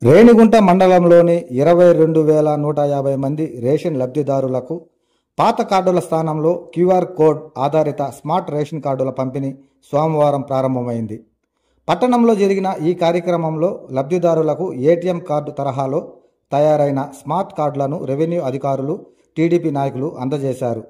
రేణిగుంట మండలంలోని 22,150 మంది రేషన్ లబ్ధిదారులకు పాత కార్డుల స్థానంలో క్యూఆర్ కోడ్ ఆధారిత స్మార్ట్ రేషన్ కార్డుల పంపిణీ సోమవారం ప్రారంభమైంది. పట్టణంలో జరిగిన ఈ కార్యక్రమంలో లబ్ధిదారులకు ఏటీఎం కార్డు తరహాలో తయారైన స్మార్ట్ కార్డులను రెవెన్యూ అధికారులు, టీడీపీ నాయకులు అందజేశారు.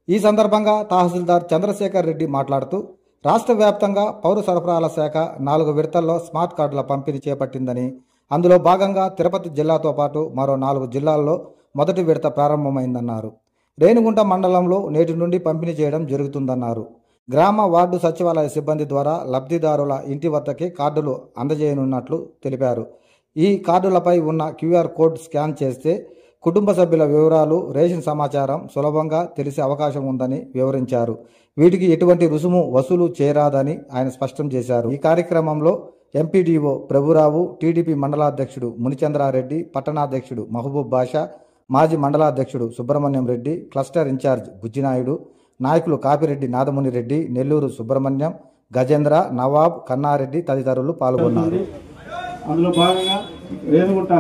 ఈ సందర్భంగా తహసీల్దార్ చంద్రశేఖర్ రెడ్డి మాట్లాడుతూ, రాష్ట్ర వ్యాప్తంగా పౌర సరఫరాల శాఖ 4 విడతల్లో స్మార్ట్ కార్డుల పంపిణీ చేపట్టిందని, అందులో భాగంగా తిరుపతి జిల్లాతో పాటు మరో 4 జిల్లాల్లో మొదటి విడత ప్రారంభమైందన్నారు. రేణిగుంట మండలంలో నేటి నుండి పంపిణీ చేయడం జరుగుతుందన్నారు. గ్రామ వార్డు సచివాలయ సిబ్బంది ద్వారా లబ్ధిదారుల ఇంటి వద్దకే కార్డులు అందజేయనున్నట్లు తెలిపారు. ఈ కార్డులపై ఉన్న క్యూఆర్ కోడ్ స్కాన్ చేస్తే కుటుంబ సభ్యుల వివరాలు, రేషన్ సమాచారం సులభంగా తెలిసే అవకాశం ఉందని వివరించారు. వీటికి ఎటువంటి రుసుము వసూలు చేయరాదని ఆయన స్పష్టం చేశారు. ఈ కార్యక్రమంలో ఎంపీడీఓ ప్రభురావు, టీడీపీ మండలాధ్యక్షుడు మునిచంద్రారెడ్డి, పట్టణాధ్యక్షుడు మహబూబ్ బాషా, మాజీ మండలాధ్యక్షుడు సుబ్రహ్మణ్యం రెడ్డి, క్లస్టర్ ఇన్ఛార్జ్ బుజ్జినాయుడు, నాయకులు కాపిరెడ్డి నాదముని రెడ్డి, నెల్లూరు సుబ్రహ్మణ్యం, గజేంద్ర, నవాబ్, కన్నారెడ్డి తదితరులు పాల్గొన్నారు. అందులో భాగంగా రేణిగుంట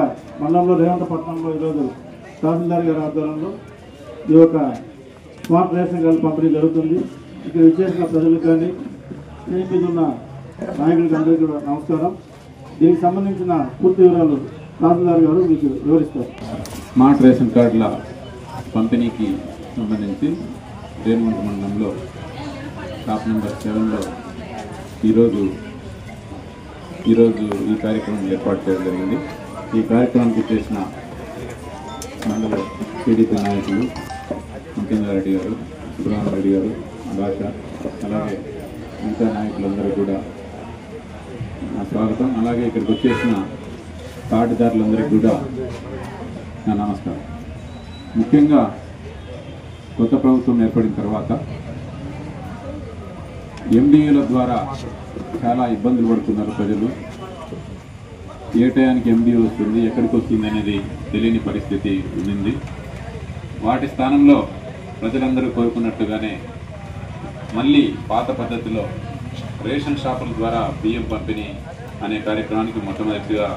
మండలంలో రేణిగుంట పట్టణంలో ఈరోజు తహసీల్దార్ గారి ఆధ్వర్యంలో ఈ యొక్క స్మార్ట్ రేషన్ కార్డు పంపిణీ జరుగుతుంది. ఇక్కడ విచ్చేసిన ప్రజలకు కానీ టీడీపీ ఉన్న నాయకులకి అందరికీ కూడా నమస్కారం. దీనికి సంబంధించిన పూర్తి వివరాలు తహసీల్దార్ గారు మీకు వివరిస్తారు. స్మార్ట్ రేషన్ కార్డుల పంపిణీకి సంబంధించి రేణిగుంట మండలంలో షాప్ నెంబర్ 7లో ఈరోజు ఈ కార్యక్రమం ఏర్పాటు చేయడం జరిగింది. ఈ కార్యక్రమానికి చేసిన మండల టీడీపీ నాయకులు ముఖ్యంగారెడ్డి గారు, సుబ్రహ్మణ్యరెడ్డి గారు, భాష, అలాగే మిగతా నాయకులందరూ కూడా నా స్వాగతం. అలాగే ఇక్కడికి వచ్చేసిన కార్డుదారులందరికీ కూడా నా నమస్కారం. ముఖ్యంగా కొత్త ప్రభుత్వం ఏర్పడిన తర్వాత ఎండిఏల ద్వారా చాలా ఇబ్బందులు పడుతున్నారు ప్రజలు. ఏ టయానికి ఎండిఏ వస్తుంది, ఎక్కడికి వస్తుంది అనేది తెలియని పరిస్థితి ఉంది. వాటి స్థానంలో ప్రజలందరూ కోరుకున్నట్టుగానే మళ్ళీ పాత పద్ధతిలో రేషన్ షాపుల ద్వారా బియ్యం పంపిణీ అనే కార్యక్రమానికి మొట్టమొదటిగా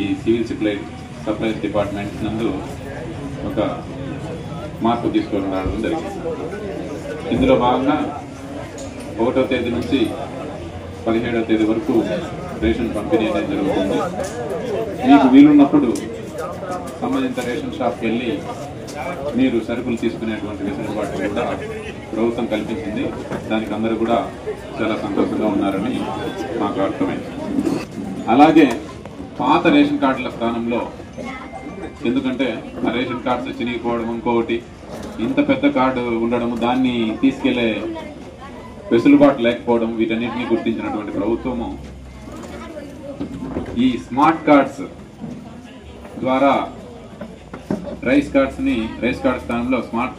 ఈ సివిల్ సప్లైస్ డిపార్ట్మెంట్ నందు ఒక మార్పు తీసుకొని రావడం జరిగింది. ఇందులో భాగంగా 1వ తేదీ నుంచి 17వ తేదీ వరకు రేషన్ పంపిణీ అనేది జరుగుతుంది. మీకు వీలున్నప్పుడు సంబంధిత రేషన్ షాప్కి వెళ్ళి మీరు సరుకులు తీసుకునేటువంటి వెసులుబాటు కూడా ప్రభుత్వం కల్పించింది. దానికి అందరూ కూడా చాలా సంతోషంగా ఉన్నారని మాకు అర్థమైంది. అలాగే పాత రేషన్ కార్డుల స్థానంలో, ఎందుకంటే ఆ రేషన్ కార్డ్స్ చినిగిపోవడం, ఇంకొకటి ఇంత పెద్ద కార్డు ఉండడము, దాన్ని తీసుకెళ్లే వెసులుబాటు లేకపోవడం, వీటన్నిటినీ గుర్తించినటువంటి ప్రభుత్వము ఈ స్మార్ట్ కార్డ్స్ ద్వారా రైస్ కార్డ్ స్థానంలో స్మార్ట్